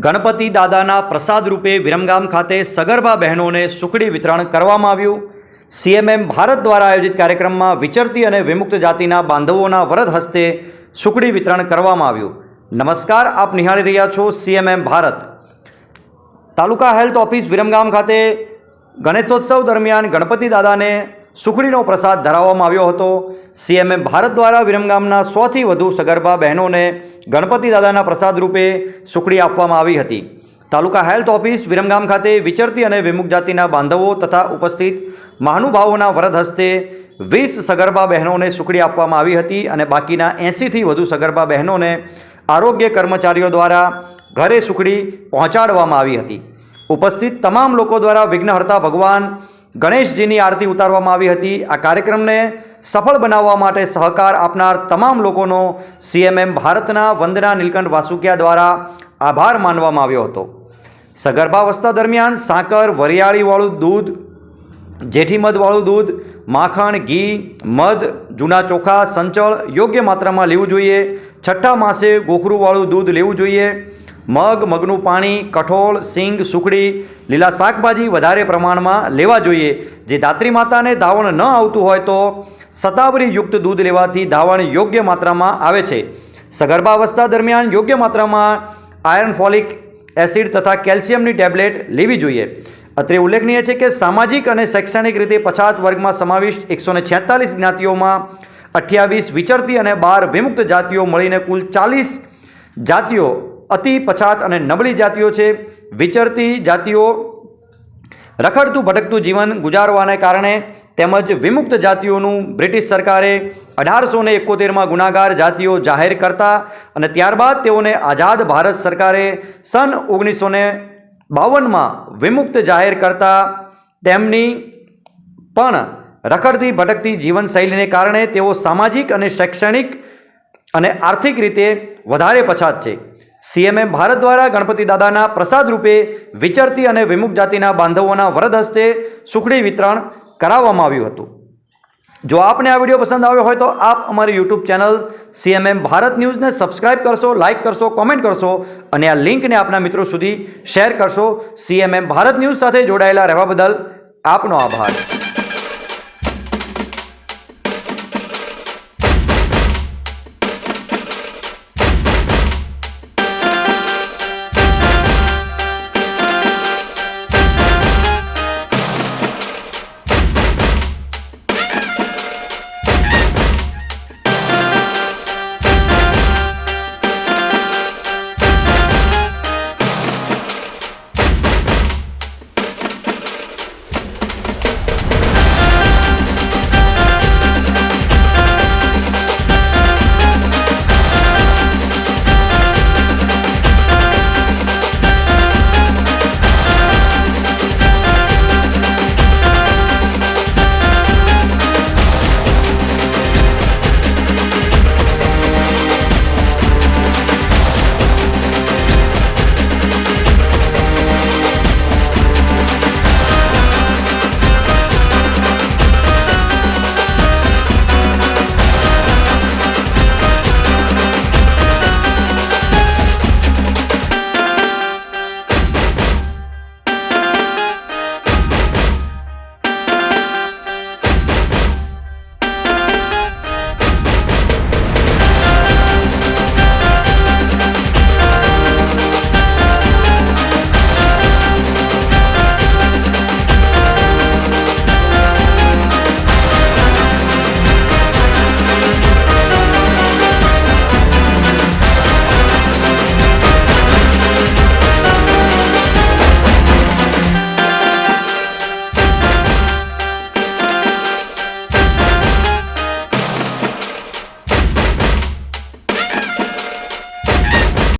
ગણપતિ દાદાના પ્રસાદ રૂપે વિરમગામ ખાતે સગર્ભા બહેનોને સુખડી વિતરણ કરવામાં આવ્યું। સીએમએમ ભારત દ્વારા આયોજિત કાર્યક્રમમાં વિચરતી અને વિમુક્ત જાતિના બાંધવોના વરદ હસ્તે સુખડી વિતરણ કરવામાં આવ્યું। નમસ્કાર, આપ નિહાળી રહ્યા છો સીએમએમ ભારત। તાલુકા હેલ્થ ઓફિસ વિરમગામ ખાતે ગણેશોત્સવ દરમિયાન ગણપતિ દાદાને સુખડીનો પ્રસાદ ધરાવવામાં આવ્યો હતો। સીએમએમ ભારત દ્વારા વિરમગામના 100થી વધુ સગર્ભા બહેનોને ગણપતિ દાદાના પ્રસાદ રૂપે સુખડી આપવામાં આવી હતી। તાલુકા હેલ્થ ઓફિસ વિરમગામ ખાતે વિચરતી અને વિમુક્ત જાતિના બાંધવો તથા ઉપસ્થિત મહાનુભાવોના વરદ હસ્તે 20 સગર્ભા બહેનોને સુખડી આપવામાં આવી હતી અને બાકીના 80થી વધુ સગર્ભા બહેનોને આરોગ્ય કર્મચારીઓ દ્વારા ઘરે સુખડી પહોંચાડવામાં આવી હતી। ઉપસ્થિત તમામ લોકો દ્વારા વિઘ્નહર્તા ભગવાન ગણેશજીની આરતી ઉતારવામાં આવી હતી। આ કાર્યક્રમને સફળ બનાવવા માટે સહકાર આપનાર તમામ લોકોનો સીએમએમ ભારતના વંદના નીલકંઠ વાસુકિયા દ્વારા આભાર માનવામાં આવ્યો હતો। સગર્ભાવસ્થા દરમિયાન સાકર, વરિયાળીવાળું દૂધ, જેઠીમધવાળું દૂધ, માખણ, ઘી, મધ, જૂના ચોખા, સંચળ યોગ્ય માત્રામાં લેવું જોઈએ। છઠ્ઠા માસે ગોખરુવાળું દૂધ લેવું જોઈએ। મગ, મગનું પાણી, કઠોળ, સિંગ, સુખડી, લીલા શાકભાજી વધારે પ્રમાણમાં લેવા જોઈએ। જે ધાત્રી માતાને ધાવણ ન આવતું હોય તો શતાવરીયુક્ત દૂધ લેવાથી ધાવણ યોગ્ય માત્રામાં આવે છે। સગર્ભાવસ્થા દરમિયાન યોગ્ય માત્રામાં આયર્ન, ફોલિક એસિડ તથા કેલ્શિયમની ટેબ્લેટ લેવી જોઈએ। અત્રે ઉલ્લેખનીય છે કે સામાજિક અને શૈક્ષણિક રીતે પછાત વર્ગમાં સમાવિષ્ટ 146 જ્ઞાતિઓમાં 28 વિચરતી અને 12 વિમુક્ત જાતિઓ મળીને કુલ 40 જાતિઓ અતિ પછાત અને નબળી જાતિઓ છે। વિચરતી જાતિઓ રખડતું ભટકતું જીવન ગુજારવાને કારણે તેમજ વિમુક્ત જાતિઓનું બ્રિટિશ સરકારે 1871માં ગુનાગાર જાતિઓ જાહેર કરતા અને ત્યારબાદ તેઓને આઝાદ ભારત સરકારે સન 1952માં વિમુક્ત જાહેર કરતા તેમની પણ રખડતી ભટકતી જીવનશૈલીને કારણે તેઓ સામાજિક અને શૈક્ષણિક અને આર્થિક રીતે વધારે પછાત છે। સીએમએમ ભારત દ્વારા ગણપતિ દાદાના પ્રસાદ રૂપે વિચરતી અને વિમુક્ત જાતિના બાંધવોના વરદ હસ્તે સુખડી વિતરણ કરાવવામાં આવ્યું હતું। જો આપને આ વિડીયો પસંદ આવ્યો હોય તો આપ અમારી યુટ્યુબ ચેનલ સીએમએમ ભારત ન્યૂઝને સબસ્ક્રાઇબ કરશો, લાઇક કરશો, કોમેન્ટ કરશો અને આ લિંકને આપના મિત્રો સુધી શેર કરશો। સીએમએમ ભારત ન્યૂઝ સાથે જોડાયેલા રહેવા બદલ આપનો આભાર।